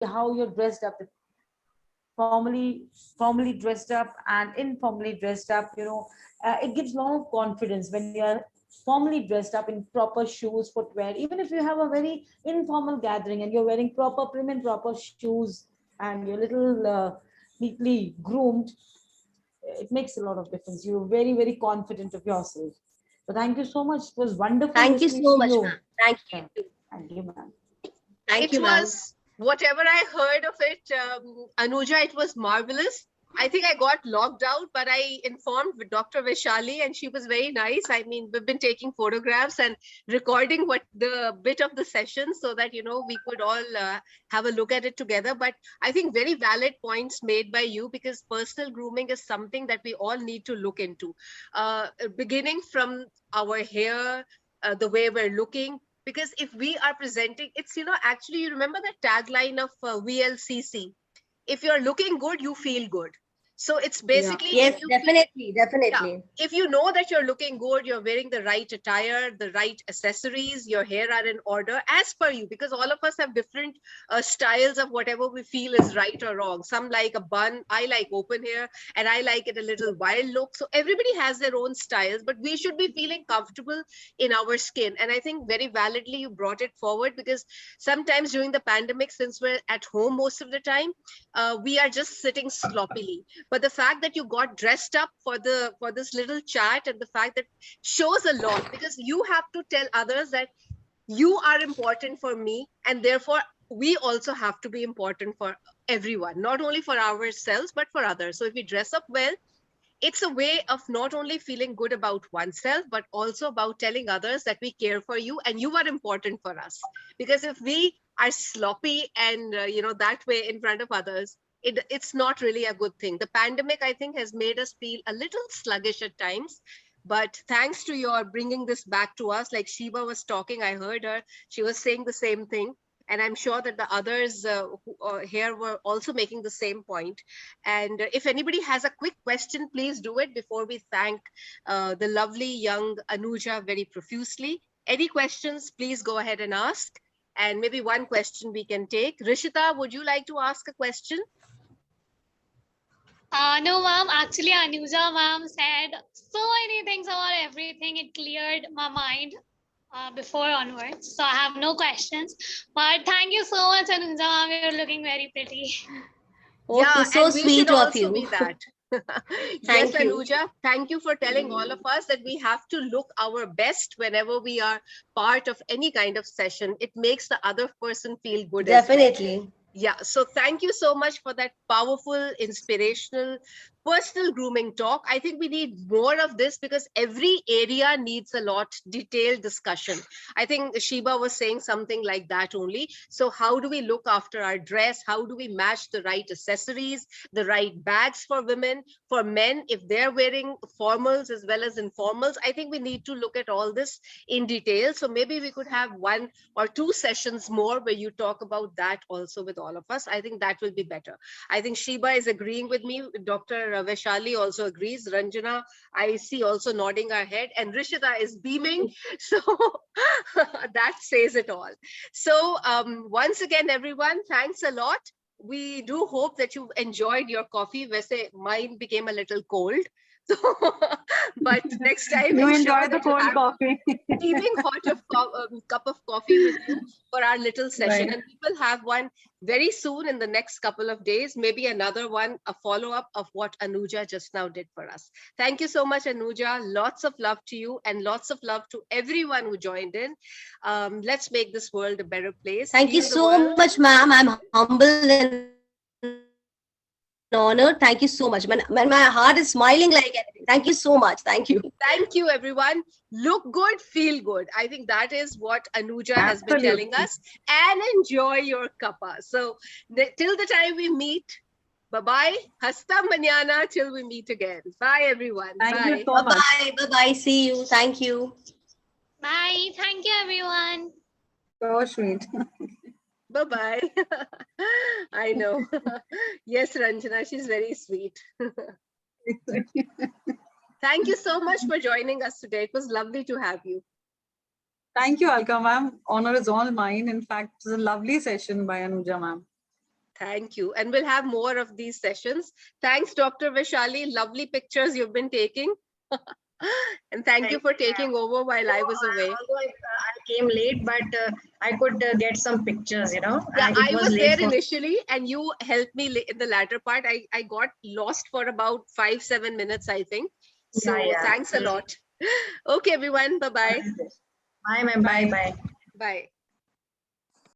how you're dressed up, formally dressed up and informally dressed up, it gives a lot of confidence when you are formally dressed up in proper shoes, footwear. Even if you have a very informal gathering and you're wearing proper prim and proper shoes and you're little neatly groomed, it makes a lot of difference. You're very, very confident of yourself. So thank you so much. It was wonderful Thank you listening so to much, you. ma'am. Thank Yeah. you. Thank you, ma'am. Thank It you, ma'am. was, whatever I heard of it, Anuja, it was marvelous. I think I got logged out, but I informed with Dr. Vaishali and she was very nice. I mean, we've been taking photographs and recording what the bit of the session so that, we could all have a look at it together. But I think very valid points made by you, because personal grooming is something that we all need to look into, beginning from our hair, the way we're looking. Because if we are presenting, it's, actually, you remember the tagline of VLCC, if you're looking good, you feel good. So it's basically, Yes, if you definitely, yeah, definitely. if you know that you're looking good, you're wearing the right attire, the right accessories, your hair are in order as per you, because all of us have different styles of whatever we feel is right or wrong. Some like a bun, I like open hair, and I like it a little wild look. So everybody has their own styles, but we should be feeling comfortable in our skin. And I think very validly you brought it forward, because sometimes during the pandemic, since we're at home most of the time, we are just sitting sloppily. But the fact that you got dressed up for this little chat, and the fact that shows a lot, because you have to tell others that you are important for me, and therefore we also have to be important for everyone, not only for ourselves but for others. So if we dress up well, it's a way of not only feeling good about oneself, but also about telling others that we care for you and you are important for us. Because if we are sloppy and that way in front of others, it's not really a good thing. The pandemic, I think, has made us feel a little sluggish at times. But thanks to your bringing this back to us, like Shiva was talking, I heard her, she was saying the same thing. And I'm sure that the others here were also making the same point. And if anybody has a quick question, please do it before we thank the lovely young Anuja very profusely. Any questions, please go ahead and ask. And maybe one question we can take. Rishita, would you like to ask a question? No, ma'am. Actually, Anuja ma'am said so many things about everything. It cleared my mind before onwards. So I have no questions. But thank you so much, Anuja ma'am. You're looking very pretty. Okay, so and we sweet should of also you. be that. Yes, Thank you. Anuja, thank you for telling all of us that we have to look our best whenever we are part of any kind of session. It makes the other person feel good as well. Definitely. Yeah, so thank you so much for that powerful, inspirational, personal grooming talk. I think we need more of this, because every area needs a lot detailed discussion. I think Shiba was saying something like that only. So how do we look after our dress? How do we match the right accessories, the right bags for women, for men, if they're wearing formals as well as informals? I think we need to look at all this in detail. So maybe we could have 1 or 2 sessions more where you talk about that also with all of us. I think that will be better. I think Shiba is agreeing with me. Dr. Vaishali also agrees. Ranjana, I see, also nodding her head, and Rishita is beaming. So that says it all. So once again, everyone, thanks a lot. We do hope that you enjoyed your coffee. Vese, mine became a little cold. So, but next time, You ensure enjoy the that you cold have coffee. steaming hot cup of coffee with you for our little session. Right. And we will have one very soon in the next couple of days, maybe another one, a follow-up of what Anuja just now did for us. Thank you so much, Anuja. Lots of love to you, and lots of love to everyone who joined in. Let's make this world a better place. Thank you Heal the so world. much, ma'am. I'm humbled and honored. Thank you so much. My heart is smiling like anything. Thank you so much. Thank you. Thank you, everyone. Look good, feel good. I think that is what Anuja has been telling Absolutely. us. And enjoy your kappa. So till the time we meet, bye-bye. Hasta manana till we meet again. Bye, everyone. Thank you Bye. so much. Bye-bye. Bye-bye. See you. Thank you. Bye. Thank you, everyone. So sweet. Bye-bye. I know. Yes, Ranjana, she's very sweet. Thank you so much for joining us today. It was lovely to have you. Thank you, Alka ma'am. Honor is all mine. In fact, it was a lovely session by Anuja ma'am. Thank you. And we'll have more of these sessions. Thanks, Dr. Vaishali. Lovely pictures you've been taking. And thank you for taking over while I was away. Although I came late, but I could get some pictures, you know. Yeah, It I was late there for- initially and you helped me in the latter part. I got lost for about 5-7 minutes, I think. So Yeah. thanks a lot. Okay, everyone. Bye-bye. Bye, ma'am. Bye, bye. Bye.